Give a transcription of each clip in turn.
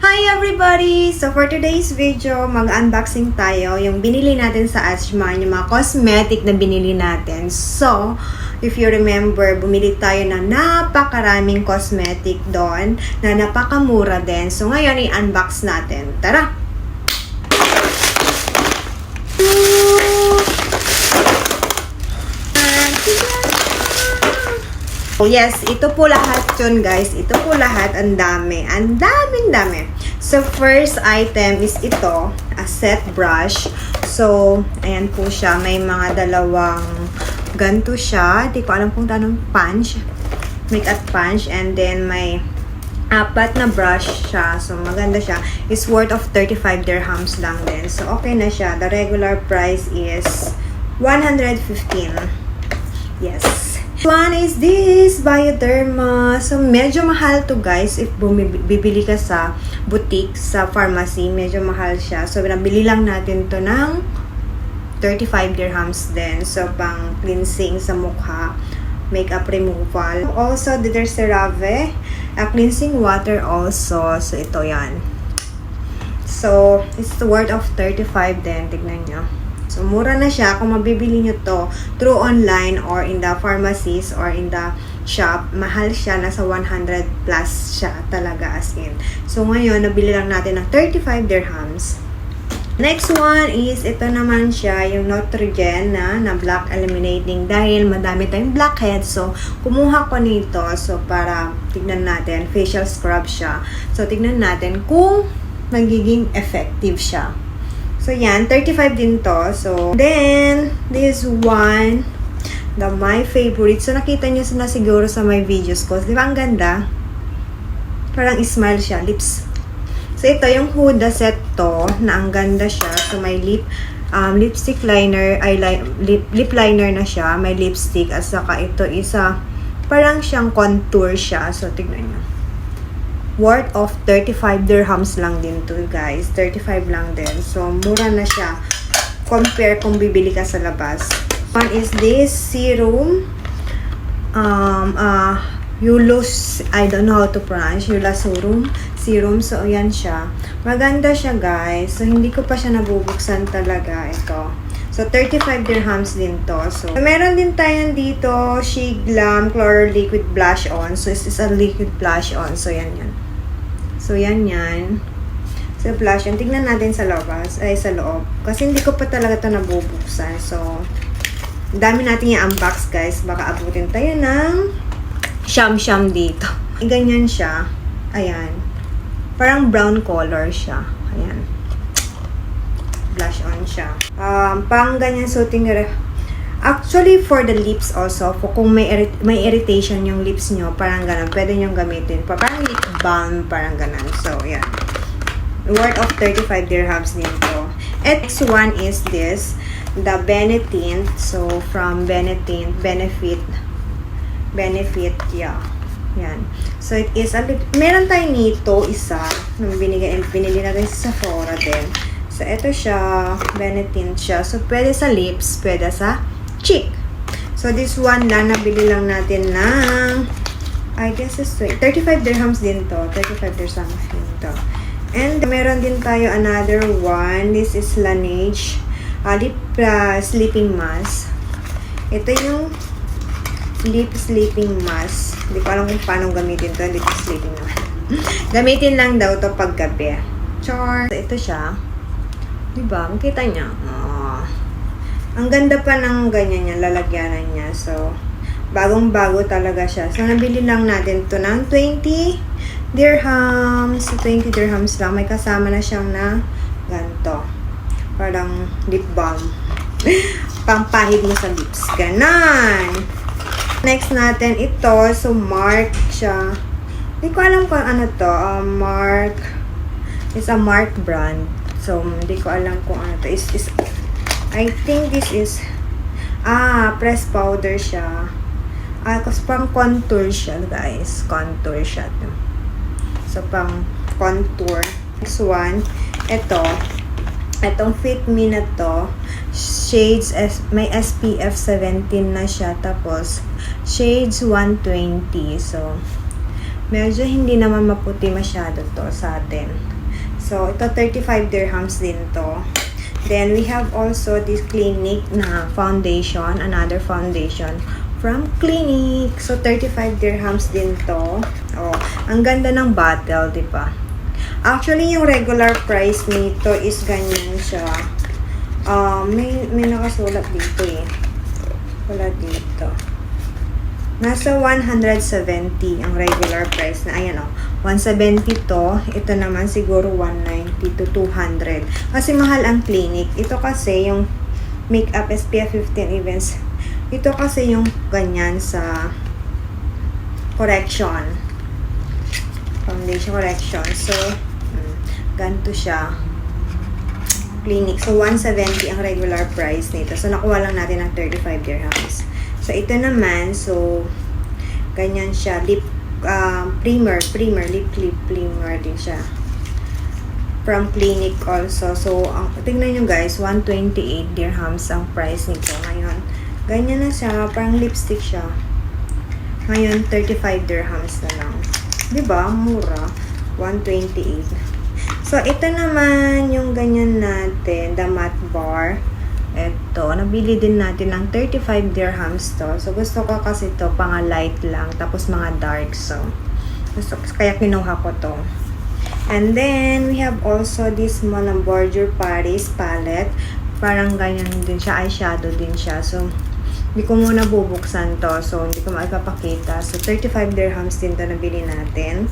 Hi everybody! So for today's video, mag-unboxing tayo yung binili natin sa Ashman, yung mga cosmetic na binili natin. So, if you remember, bumili tayo ng napakaraming cosmetic doon na napakamura din. So ngayon, i-unbox natin. Tara! Oh yes, ito po lahat yun guys. Ito po lahat, ang dami. Ang dami. So first item is ito, a set brush. So, ayan po siya. May mga dalawang ganito siya. Di ko alam kung anong punch. Makeup punch. And then may apat na brush siya. So maganda siya. It's worth of 35 dirhams lang din. So okay na siya. The regular price is 115. Yes. One is this Bioderma. So medyo mahal to guys if bibili ka sa boutique, sa pharmacy, medyo mahal siya. So nabili lang natin to ng 35 dirhams din. So pang cleansing sa mukha, makeup removal. Also there's CeraVe, a cleansing water also. So ito yan. So it's worth of 35 din. Tignan nyo. So, mura na siya kung mabibili nyo to through online or in the pharmacies or in the shop. Mahal siya, nasa 100 plus siya talaga as in. So, ngayon, nabili lang natin ng 35 dirhams. Next one is, ito naman siya, yung Neutrogen na black eliminating dahil madami tayong blackheads. So, kumuha ko nito. So, para tignan natin, facial scrub siya. So, tignan natin kung magiging effective siya. So, yan. 35 din to. So, then, this one, my favorite. So, nakita nyo na siguro sa my videos ko. Di ba ang ganda? Parang smile siya. Lips. So, ito yung Huda set to, na ang ganda siya. So, may lipstick liner, lip liner na siya. May lipstick. At saka ito isa, parang siyang contour siya. So, tignan nyo. Worth of 35 dirhams lang din to guys. 35 lang din. So, mura na siya. Compare kung bibili ka sa labas. One is this serum. Eulus, I don't know how to pronounce. Eulus serum. So, ayan siya. Maganda siya guys. So, hindi ko pa siya nabubuksan talaga. Ito. So, 35 dirhams din to. So, meron din tayo dito, Shea Glam Color Liquid Blush On. So, this is a liquid blush on. So, yan. So, yan. So, blush on. Tignan natin sa labas. Ay, sa loob. Kasi hindi ko pa talaga ito nabubuksan. So, dami natin i-unbox, guys. Baka abutin tayo ng sham-sham dito. Ganyan siya. Ayan. Parang brown color siya. Ayan. Blush on siya. Pang ganyan suiting actually for the lips also, kung may irritation yung lips nyo, parang ganun, pwede nyo gamitin. Parang lip balm, parang ganun. So, yan. Worth of 35 dirhams nito. Next one is this, the Benetint. So, from Benetint, Benefit, yeah. Yan. So, it is a meron tayo nito, isa, nung binili natin sa Sephora din. So, ito siya, Benetint siya. So, pwede sa lips, pwede sa cheek. So, this one lang, nabili lang natin ng, I guess it's 35 dirhams din to. 35 dirhams din to. And, meron din tayo another one. This is Laneige lip sleeping mask. Ito yung lip sleeping mask. Hindi ko alam kung paano gamitin to. Lip sleeping mask. Gamitin lang daw to pag gabi. Char. Ito siya. Diba? Makita niya. Ang ganda pa ng ganyan niya, lalagyanan niya. So, bagong-bago talaga siya. So, nabili lang natin to ng 20 dirhams. So, 20 dirhams lang. May kasama na siyang na ganito. Parang lip balm. Pampahid mo sa lips. Ganon! Next natin ito. So, Mark siya. Hindi ko alam kung ano to. Mark. It's a Mark brand. So, hindi ko alam kung ano to. I think this is press powder siya. Kasi pang contour siya, guys. Contour siya. So, pang contour. Next one, itong Fit Me na to, shades, may SPF 17 na siya. Tapos, shades 120. So, medyo hindi naman maputi masyado to sa atin. So, ito 35 dirhams din to. Then, we have also this Clinique na foundation, another foundation from Clinique. So, 35 dirhams din to. Oh, ang ganda ng bottle, di ba? Actually, yung regular price nito is ganyan siya. May nakasulat dito eh. Wala dito. Nasa 170 ang regular price na. Ayan o. 170 to. Ito naman siguro 190 to 200. Kasi mahal ang Clinique. Ito kasi yung makeup SPF 15 events. Ito kasi yung ganyan sa correction. Foundation correction. So, ganito siya. Clinique. So, 170 ang regular price nito. So, nakuha lang natin ng 35 dirhams. So, ito naman, so, ganyan siya. Lip, primer, lip primer din siya. From Clinique also. So, tingnan nyo guys, 128 dirhams ang price nito. Ngayon, ganyan na siya. Parang lipstick siya. Ngayon, 35 dirhams na lang. Diba? Mura. 128. So, ito naman yung ganyan natin, the matte bar. Ito, nabili din natin ng 35 dirhams to. So, gusto ko kasi to pang light lang, tapos mga dark. So, kaya kinuha ko to. And then, we have also this Mona Border Paris palette. Parang ganyan din siya, eyeshadow din siya. So, hindi ko muna bubuksan to. So, hindi ko maipapakita. So, 35 dirhams din to nabili natin.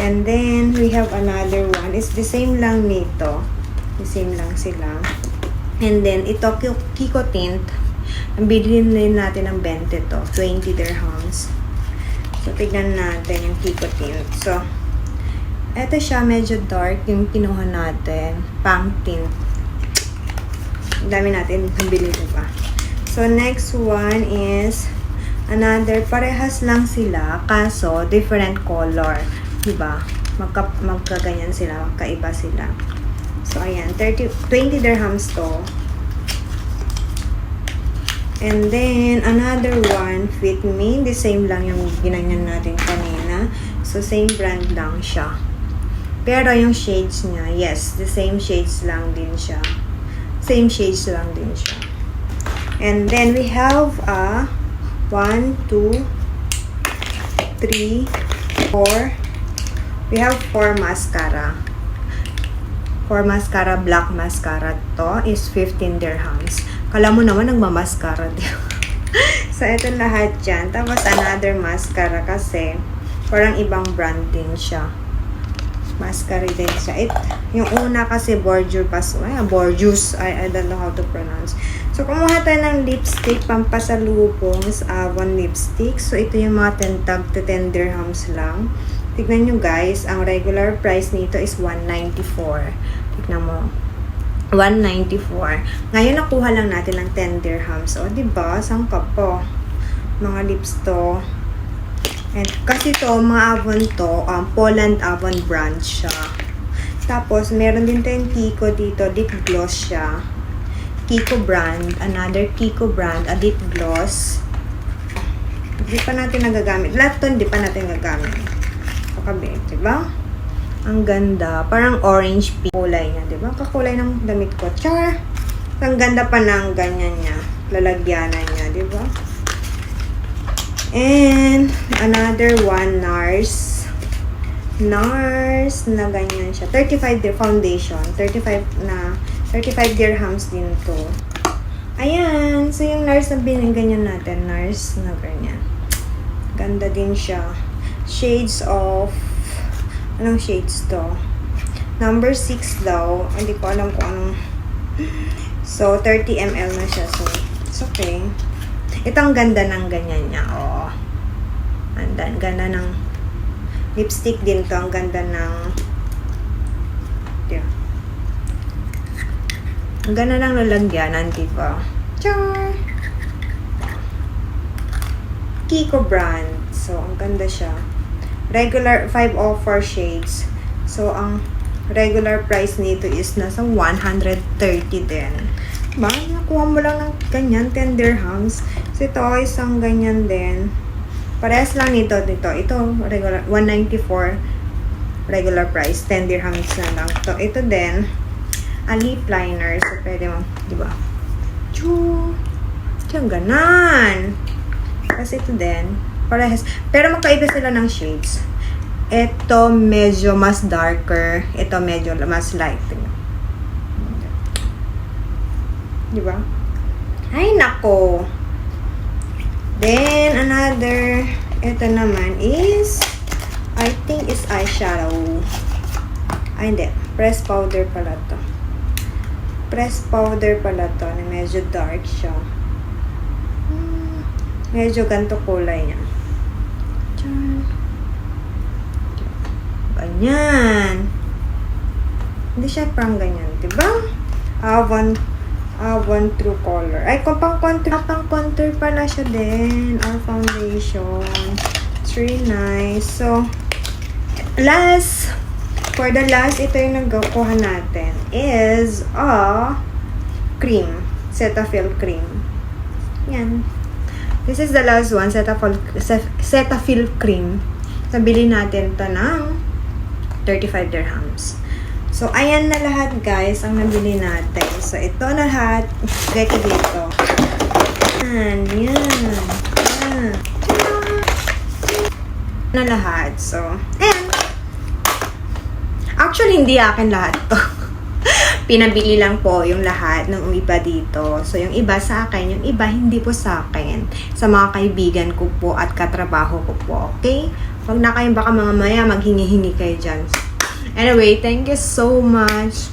And then, we have another one. It's the same lang nito. The same lang sila. And then, ito, Kiko Tint. Ang bilhin din natin ng 20 to. 20 dirhams. So, tignan natin yung Kiko Tint. So, eto siya, medyo dark. Yung kinuha natin. Pang tint. Ang dami natin. Ang bilhin pa. So, next one is another. Parehas lang sila. Kaso, different color. Diba? Magkaganyan sila. Magkaiba sila. So, ayan. 20 dirhams to. And then, another one, Fit Me. The same lang yung ginanyan natin kanina. So, same brand lang siya. Pero yung shades niya, yes, the same shades lang din siya. Same shades lang din siya. And then, we have 1, 2, 3, 4. We have 4 mascara. 4 mascara, black mascara to is 15 dirhams. Kala mo naman nagmamaskara, di ba? So, ito lahat dyan. Tapos, another mascara kasi parang ibang brand din siya. Mascara din siya. Yung una kasi Borjuas. Borjuas. I don't know how to pronounce. So, kumuha tayo ng lipstick, pampasalubong, is Avon lipstick. So, ito yung mga tag to 10 dirhams lang. Tignan nyo guys, ang regular price nito is 194. Tignan mo. 194. Ngayon, nakuha lang natin ng 10 dirhams. O, diba? Saan ka po? Mga lips to. And, kasi to, mga Avon to, Poland Avon brand siya. Tapos, meron din tayong Kiko dito. Lip gloss siya. Kiko brand. Another Kiko brand. A lip gloss. Hindi pa natin nagagamit. Lahat to, hindi pa natin nagagamit. Pakabi, diba? Ang ganda. Parang orange pink kulay niya, diba? Kakulay ng damit ko. Char! Ang ganda pa ng ganyan niya. Lalagyanan niya, diba? And, another one, NARS. NARS na ganyan siya. 35 foundation. 35 dirhams din to. Ayan. So, yung NARS na ganyan natin. NARS na ganyan. Ganda din siya. Shades of anong shades to? Number 6 daw. Hindi ko alam kung anong. So, 30 ml na siya. So, it's okay. Ito ang ganda ng ganyan niya. Oh. Ang ganda ng lipstick din to. Ang ganda ng yeah. Ang ganda ng lalagyanan, diba? Char! Kiko brand. So, ang ganda siya. Regular 504 shades. So, ang regular price nito is nasa 130 din. Ba? Nakuha mo lang ng ganyan, 10 dirhams. So, ito, isang ganyan din. Parehas lang nito. Ito, regular, 194. regular price. 10 dirhams na lang to. Ito din, a lip liner. So, pwede mo, di ba? Choo! Diyan, ganan. Kasi ito din, parehas. Pero magkaiba sila ng shades. Ito medyo mas darker. Ito medyo mas light. Di ba? Ay, nako. Then, another, ito naman is, I think is eyeshadow. Ay, hindi. Press powder pala to. Press powder pala to, na medyo dark siya. Medyo ganito kulay niya. Diyan. Ganyan. Hindi siya parang ganyan, diba? Avon True Color. Ay, kung pang contour pala siya din. Or foundation. It's really nice. So, for the last, ito yung nagkukuha natin, is a cream. Cetaphil cream. Yan. This is the last one, Cetaphil cream. Nabili natin to ng 35 dirhams. So, ayan na lahat, guys, ang nabili natin. So, ito na lahat. Gaya dito. Yan. Na lahat. So, ayan. Actually, hindi akin lahat to. Pinabili lang po yung lahat ng iba dito. So, yung iba sa akin, yung iba hindi po sa akin. Sa mga kaibigan ko po at katrabaho ko po. Okay? Huwag na kayong baka mga maya maghingi-hingi kayo dyan. Anyway, thank you so much.